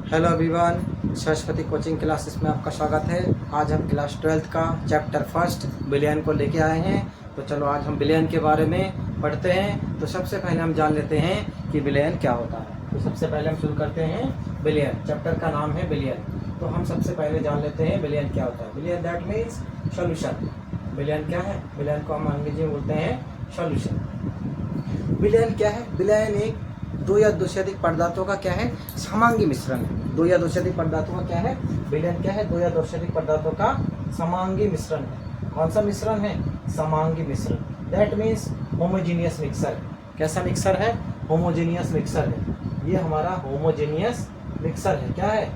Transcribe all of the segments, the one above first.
Hello everyone, Saraswati coaching classes में आपका स्वागत है। आज हम क्लास 12th का चैप्टर फर्स्ट बिलियन को लेके आए हैं। तो चलो आज हम बिलियन के बारे में पढ़ते हैं। तो सबसे पहले हम जान लेते हैं कि बिलियन क्या होता है। तो सबसे पहले हम शुरू करते हैं बिलियन। चैप्टर का नाम है बिलियन। तो हम सबसे पहले जान लेते हैं बिलियन क्या होता है। Billion that means solution. Billion क्या है? बिलियन को हम अंग्रेजी में बोलते हैं सॉल्यूशन। बिलियन क्या है? बिलियन एक दो या दो से अधिक पदार्थों का क्या है? समांगी मिश्रण है। दो या दो से अधिक पदार्थों का क्या है? बिलियन क्या है? दो या दो से अधिक पदार्थों का समांगी मिश्रण है। कौन सा मिश्रण है? समांगी मिश्रण। That means homogeneous mixer. कैसा मिक्सर है? होमोजीनियस मिक्सर है। ये हमारा होमोजीनियस मिक्सर है। क्या है?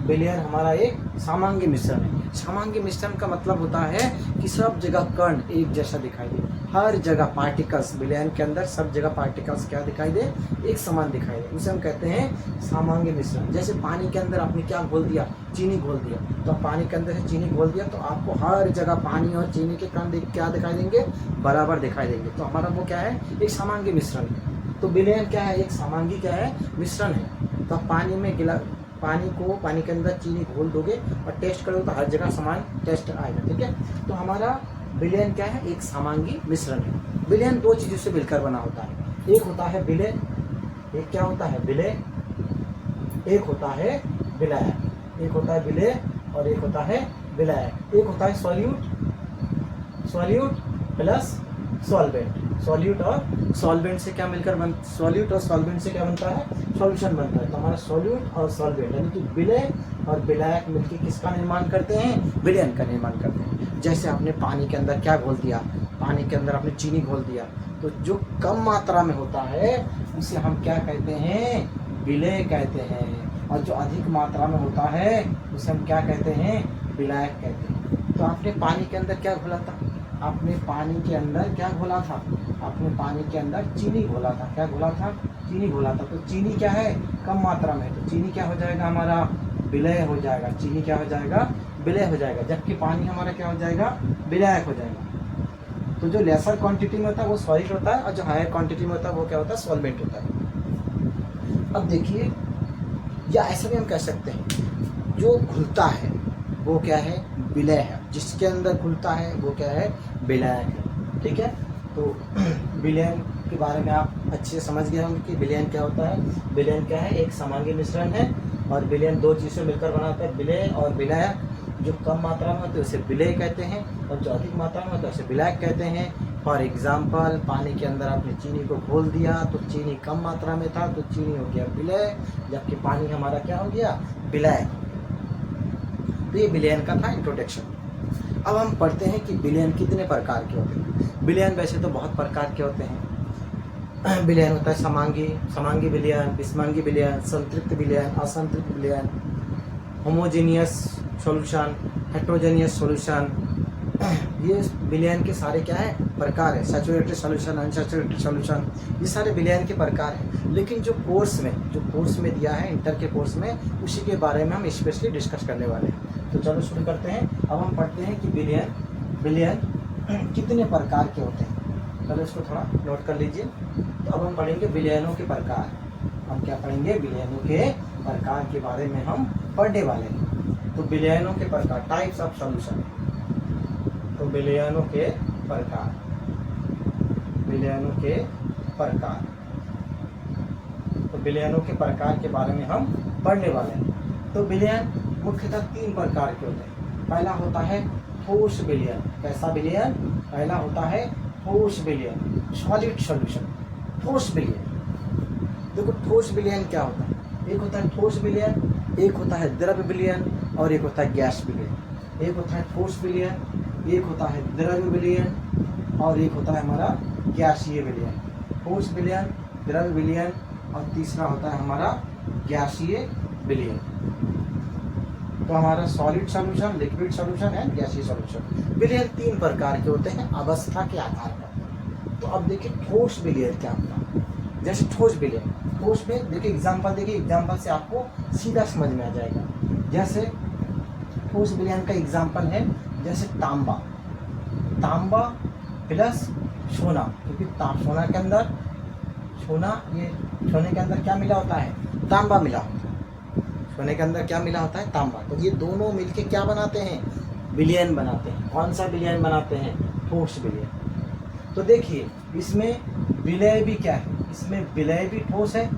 बिलियन हमारा एक समांगी मिश्रण है। समांगी मिश्रण का मतलब होता है कि सब जगह कण एक जैसा दिखाई दे। हर जगह पार्टिकल्स, बिलियन के अंदर सब जगह पार्टिकल्स क्या दिखाई दे? एक समान दिखाई दे। उसे हम कहते हैं समांगी मिश्रण। जैसे पानी के अंदर आपने क्या घोल दिया? चीनी घोल दिया। तो पानी के अंदर से चीनी घोल दिया तो आपको हर जगह पानी और चीनी के कण क्या दिखाई देंगे? बराबर दिखाई देंगे। तो हमारा वो क्या है? एक समांगी मिश्रण है। तो बिलियन क्या है? एक समांगी क्या है? मिश्रण है। तो आप पानी में पानी के अंदर चीनी घोल दोगे और टेस्ट करोगे तो हर जगह समान टेस्ट आएगा। ठीक है। तो हमारा बिलियन क्या है? एक समांगी मिश्रण है। बिलियन दो चीजों से मिलकर बना होता है। एक होता है विलय, एक क्या होता है? विलय। एक होता है विलय, एक होता है विलय और एक होता है विलय। एक होता है सॉल्यूट प्लस सॉल्वेंट। सॉल्यूट और सॉल्वेंट से क्या मिलकर सॉल्यूट और सॉल्वेंट से क्या बनता है? सॉल्यूशन बनता है। तो हमारा सॉल्यूट और सॉल्वेंट यानी कि विलय और विलायक मिलकर किसका निर्माण करते हैं? बिलियन का निर्माण करते हैं। जैसे आपने पानी के अंदर क्या घोल दिया? पानी के अंदर आपने चीनी घोल दिया। तो जो कम मात्रा में होता है उसे हम क्या कहते हैं? विलय कहते हैं। और जो अधिक मात्रा में होता है उसे हम क्या कहते हैं? विलायक कहते हैं। तो आपने पानी के अंदर क्या घोला था? आपने पानी के अंदर क्या घोला था? आपने पानी के अंदर चीनी घोला था। क्या घोला था? चीनी घोला था। तो चीनी क्या है? कम मात्रा में। तो चीनी क्या हो जाएगा? हमारा विलय हो जाएगा। चीनी क्या हो जाएगा? विलय हो जाएगा। जबकि पानी हमारा क्या हो जाएगा? विलायक हो जाएगा। तो जो लेसर क्वांटिटी में होता है वो सॉलिड होता है और जो हायर क्वांटिटी में होता है वो क्या होता है? सॉल्वेंट होता है। अब देखिए, या ऐसा भी हम कह सकते हैं जो घुलता है वो क्या है? विलय है। जिसके अंदर घुलता है वो क्या है? विलायक है। ठीक है। तो बिलियन के बारे में आप अच्छे से समझ गए होंगे कि बिलियन क्या होता है। बिलियन क्या है? एक समांगी मिश्रण है। और बिलियन दो चीज़ों से मिलकर बना होता है, विलय और विलायक। जो कम मात्रा में होते हैं उसे विलय कहते हैं और जो अधिक मात्रा में होता है उसे विलायक कहते हैं। फॉर एग्जाम्पल, पानी के अंदर आपने चीनी को घोल दिया तो चीनी कम मात्रा में था तो चीनी हो गया विलय, जबकि पानी हमारा क्या हो गया? विलायक। तो ये बिलियन का था इंट्रोडक्शन। अब हम पढ़ते हैं कि बिलियन कितने प्रकार के होते हैं। बिलियन वैसे तो बहुत प्रकार के होते हैं। बिलियन होता है समांगी बिलियन, विषमांगी बिलियन, संतृप्त बिलियन, असंतृप्त बिलियन, होमोजेनियस सॉल्यूशन, हेट्रोजेनियस सॉल्यूशन। ये बिलियन के सारे क्या है? प्रकार है। सैचुरेटेड सॉल्यूशन, अनसैचुरेटेड सॉल्यूशन, ये सारे बिलियन के प्रकार हैं। लेकिन जो कोर्स में दिया है, इंटर के कोर्स में, उसी के बारे में हम स्पेशली डिस्कस करने वाले हैं। तो चलो शुरू करते हैं। अब हम पढ़ते हैं कि बिलियन कितने प्रकार के होते हैं। चलो इसको थोड़ा नोट कर लीजिए। तो अब हम पढ़ेंगे बिलियनों के प्रकार। हम क्या पढ़ेंगे? बिलियनों के प्रकार के बारे में हम पढ़ने वाले हैं। तो बिलियनों के प्रकार, टाइप्स ऑफ सॉल्यूशन। तो बिलियनों के प्रकार, बिलियनों के प्रकार। तो बिलियनों के प्रकार के बारे में हम पढ़ने वाले हैं। तो बिलियन मुख्यतः तीन प्रकार के होते हैं। पहला होता है ठोस बिलियन। कैसा बिलियन? पहला होता है ठोस बिलियन, सॉलिड सॉल्यूशन। ठोस बिलियन, देखो ठोस बिलियन क्या होता है? एक होता है ठोस बिलियन, एक होता है द्रव बिलियन और एक होता है गैस बिलियन। एक होता है ठोस बिलियन, एक होता है द्रव बिलियन और एक होता है हमारा गैसीय बिलियन। ठोस बिलियन, द्रव बिलियन और तीसरा होता है हमारा गैसीय बिलियन। तो हमारा solid solution, liquid solution and गैसीय सॉल्यूशन। बिलियन तीन प्रकार के होते हैं अवस्था के आधार पर। तो अब देखिए ठोस बिलियन क्या होता है। जैसे ठोस बिलियन, ठोस में देखिए एग्जाम्पल से आपको सीधा समझ में आ जाएगा। जैसे ठोस बिलियन का एग्जाम्पल है जैसे तांबा प्लस सोना, क्योंकि सोने के अंदर क्या मिला होता है? तांबा मिला होता है। सोने के अंदर क्या मिला होता है, तांबा। तो ये दोनों मिलके क्या बनाते हैं, विलयन बनाते हैं। कौन सा विलयन बनाते हैं, ठोस विलयन। तो देखिए इसमें विलय भी क्या है, इसमें विलय भी ठोस है,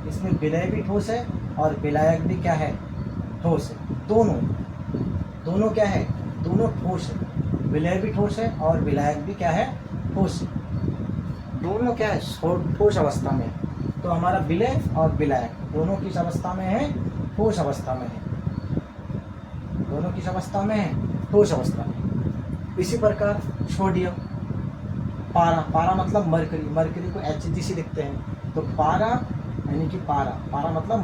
इसमें विलय भी ठोस है और विलायक भी क्या है, ठोस है। दोनों क्या है, दोनों ठोस है। विलय भी ठोस है और विलायक भी क्या है, ठोस है। दोनों क्या है, ठोस अवस्था में है। तो हमारा विलय और विलायक दोनों किस अवस्था में है, ठोस अवस्था में है। दोनों किस अवस्था में है, ठोस अवस्था में। इसी प्रकार सोडियम, पारा मतलब मरकरी, मरकरी को HgC लिखते हैं। तो पारा यानी कि पारा मतलब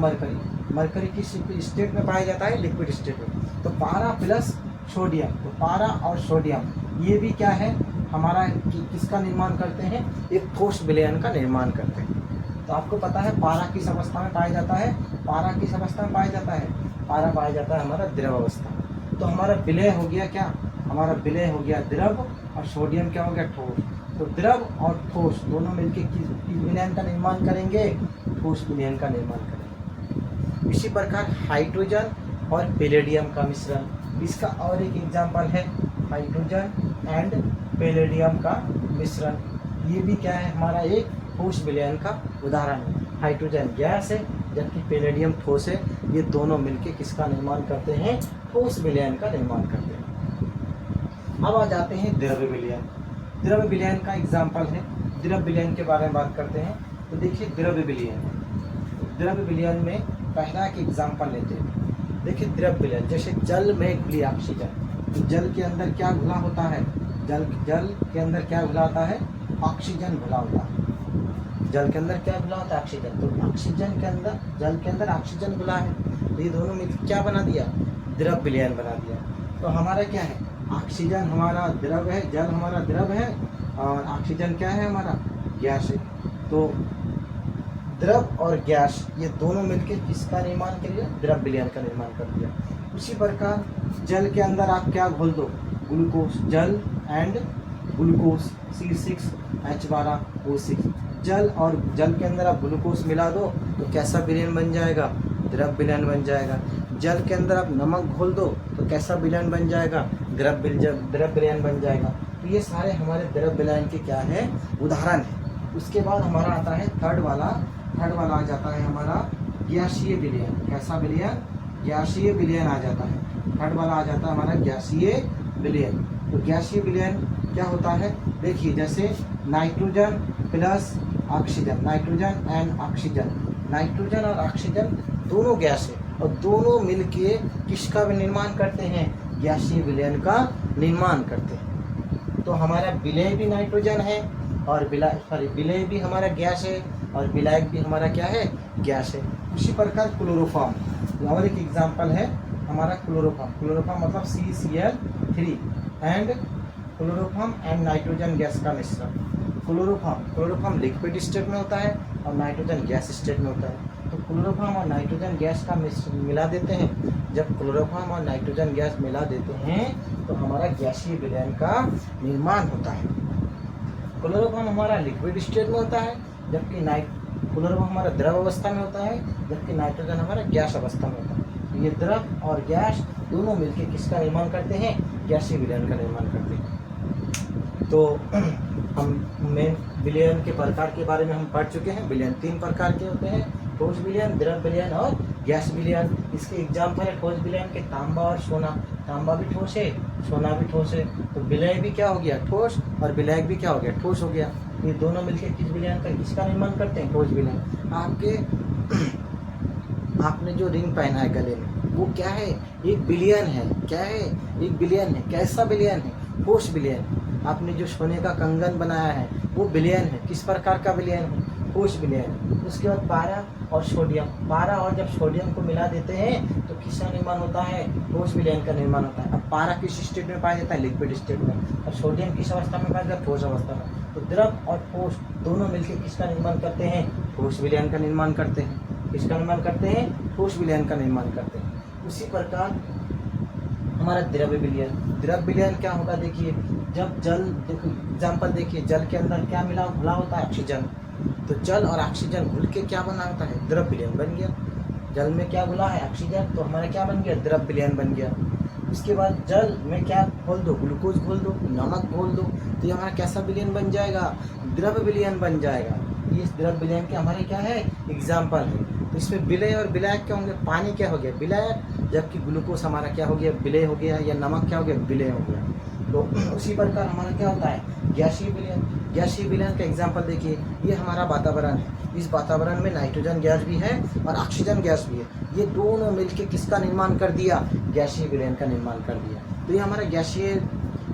मरकरी किस स्टेट में पाया जाता है, लिक्विड स्टेट में। तो पारा प्लस सोडियम, तो पारा और सोडियम ये भी क्या है हमारा, किसका निर्माण करते हैं, एक ठोस विलयन का निर्माण करते हैं। तो आपको पता है पारा किस अवस्था में पाया जाता है, पारा किस अवस्था में पाया जाता है, पारा पाया जाता है हमारा द्रव अवस्था। तो हमारा विलय हो गया क्या, हमारा विलय हो गया द्रव और सोडियम क्या हो गया, ठोस। तो द्रव और ठोस दोनों मिलकर किस विलयन का निर्माण करेंगे, ठोस विलयन का निर्माण करेंगे। इसी प्रकार हाइड्रोजन और पैलेडियम का मिश्रण, इसका और एक एग्जाम्पल है हाइड्रोजन एंड पैलेडियम का मिश्रण। ये भी क्या है हमारा, एक ठोस विलयन का उदाहरण है। हाइड्रोजन गैस है जबकि पैलेडियम ठोस है। ये दोनों मिलके किसका निर्माण करते हैं, ठोस विलयन का निर्माण करते हैं। अब आ जाते हैं द्रव्य विलयन। द्रव्य विलयन का एग्जाम्पल है, द्रव्य विलयन के बारे में बात करते हैं। तो देखिए द्रव्य विलयन, द्रव्य विलयन में पहला एक एग्जाम्पल लेते हैं। देखिए द्रव्य विलयन, जैसे जल में घुली ऑक्सीजन, तो जल के अंदर क्या घुला होता है, जल के अंदर क्या घुला होता है, ऑक्सीजन घुला होता है। जल के अंदर क्या घुला होता है, ऑक्सीजन। तो ऑक्सीजन के अंदर, जल के अंदर ऑक्सीजन घुला है, तो ये दोनों मिलकर क्या बना दिया, द्रव्य विलयन बना दिया। तो हमारा क्या है, ऑक्सीजन हमारा द्रव है, जल हमारा द्रव है और ऑक्सीजन क्या है हमारा, गैस है। तो द्रव और गैस ये दोनों मिलकर किसका निर्माण कर दिया, द्रव्य विलयन का निर्माण कर दिया। उसी प्रकार जल के अंदर आप क्या घोल दो, ग्लूकोज, जल एंड ग्लूकोज C6H12O6। जल और जल के अंदर आप ग्लूकोज मिला दो तो कैसा विलयन बन जाएगा, द्रव्य विलयन बन जाएगा। जल के अंदर आप नमक घोल दो तो कैसा विलयन बन जाएगा, द्रव्य विलयन बन जाएगा। तो ये सारे हमारे द्रव्य विलयन के क्या है, उदाहरण है। उसके बाद हमारा आता है थर्ड वाला आ जाता है हमारा गैसीय विलयन। कैसा विलयन, गैसीय विलयन आ जाता है। थर्ड वाला आ जाता है हमारा गैसीय विलयन। तो गैसीय विलयन क्या होता है, देखिए जैसे nitrogen plus oxygen, nitrogen and oxygen, nitrogen और ऑक्सीजन दोनों गैस है और दोनों मिलके किसका निर्माण करते हैं, गैसीय विलयन का निर्माण करते हैं। तो हमारा विलय भी नाइट्रोजन है और विलय भी हमारा गैस है और विलायक भी हमारा क्या है, गैस है। उसी प्रकार क्लोरोफॉर्म और एक एग्जाम्पल है हमारा क्लोरोफॉर्म। क्लोरोफॉर्म मतलब CCl3 and chloroform and nitrogen gas का मिश्रण। क्लोरोफॉर्म लिक्विड स्टेट में होता है और नाइट्रोजन गैस स्टेट में होता है। तो क्लोरोफॉर्म और नाइट्रोजन गैस का मिला देते हैं। जब क्लोरोफॉर्म और नाइट्रोजन गैस मिला देते हैं तो हमारा गैसीय विलयन का निर्माण होता है। क्लोरोफॉर्म हमारा लिक्विड स्टेट में होता है जबकि क्लोरोफॉर्म हमारा द्रव अवस्था में होता है, जबकि नाइट्रोजन हमारा गैस अवस्था में होता है। तो ये द्रव और गैस दोनों मिलकर किसका निर्माण करते हैं, गैसीय विलयन का निर्माण करते हैं। तो हम मेन विलयन के प्रकार के बारे में हम पढ़ चुके हैं। विलयन 3 प्रकार के होते हैं, ठोस विलयन, द्रव विलयन और गैस विलयन। इसके एग्जाम्पल है ठोस विलयन के तांबा और सोना। तांबा भी ठोस है, सोना भी ठोस है। तो विलय भी क्या हो गया, ठोस, और विलायक भी क्या हो गया, ठोस हो गया। ये दोनों मिलकर किस विलयन का, किसका निर्माण करते हैं, ठोस विलयन। आपने जो रिंग पहना है गले में वो क्या है, एक विलयन है। क्या है, एक विलयन है। कैसा विलयन है, ठोस विलयन। आपने जो सोने का कंगन बनाया है वो विलयन है। किस प्रकार का विलयन है, ठोस विलयन। उसके बाद पारा और सोडियम, पारा और जब सोडियम को मिला देते हैं तो किसका निर्माण होता है, ठोस विलयन का निर्माण होता है। अब पारा किस स्टेट में पाया जाता है, लिक्विड स्टेट में, और सोडियम किस अवस्था में पाया जाता है, ठोस अवस्था में। तो द्रव और ठोस दोनों मिलकर किसका निर्माण करते हैं, ठोस विलयन का निर्माण करते हैं। किसका निर्माण करते हैं, ठोस विलयन का निर्माण करते हैं। उसी प्रकार हमारा द्रव्य विलयन, द्रव्य विलयन क्या होगा, देखिए जब जल, देखो एग्जाम्पल देखिए, जल के अंदर क्या घुला होता है, ऑक्सीजन। तो जल और ऑक्सीजन घुल के क्या बना होता है, द्रव्य विलयन बन गया। जल में क्या घुला है, ऑक्सीजन, तो हमारा क्या बन गया, द्रव विलयन बन गया। उसके बाद जल में क्या घोल दो, ग्लूकोज घोल दो, नमक घोल दो, तो ये हमारा कैसा विलयन बन जाएगा, द्रव विलयन बन जाएगा। ये इस द्रव विलयन के हमारे क्या है, एग्जाम्पल है। तो इसमें विलय और विलायक क्या होंगे, पानी क्या हो गया, विलायक, जबकि ग्लूकोज हमारा क्या हो गया, विलय हो गया, या नमक क्या हो गया, विलय हो गया। तो उसी प्रकार हमारा क्या होता है, गैसीय विलयन। गैसीय विलयन का एग्जाम्पल देखिए, ये हमारा वातावरण है, इस वातावरण में नाइट्रोजन गैस भी है और ऑक्सीजन गैस भी है, ये दोनों मिलकर किसका निर्माण कर दिया, गैसीय विलयन का निर्माण कर दिया। तो ये हमारा गैसीय,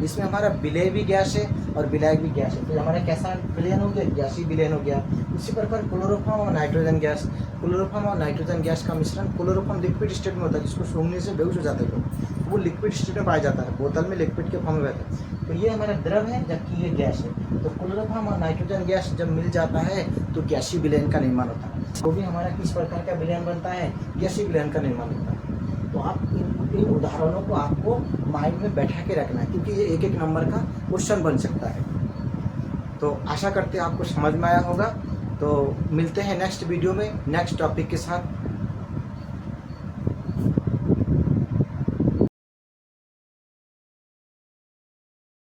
इसमें हमारा विलय भी गैस है और विलायक भी गैस है, तो हमारा कैसा विलयन हो गया, गैसीय विलयन हो गया। उसी प्रकार क्लोरोफॉर्म और नाइट्रोजन गैस, क्लोरोफॉर्म और नाइट्रोजन गैस का मिश्रण, क्लोरोफॉर्म लिक्विड स्टेट में होता है, जिसको सूंघने से बेहोश हो जाते हैं लोग, वो लिक्विड स्टेट में पाया जाता है, बोतल में लिक्विड के फॉर्म में रहता है। तो ये हमारा द्रव है, जबकि ये गैस है। तो क्लोरोफॉर्म और नाइट्रोजन गैस जब मिल जाता है तो गैसीय विलयन का निर्माण होता है। तो भी हमारा किस प्रकार का विलयन बनता है, गैसीय विलयन का निर्माण होता है। तो आप इन उदाहरणों को आपको माइंड में बैठा के रखना है, क्योंकि ये एक नंबर का क्वेश्चन बन सकता है। तो आशा करते हैं आपको समझ में आया होगा। तो मिलते हैं नेक्स्ट वीडियो में नेक्स्ट टॉपिक के साथ।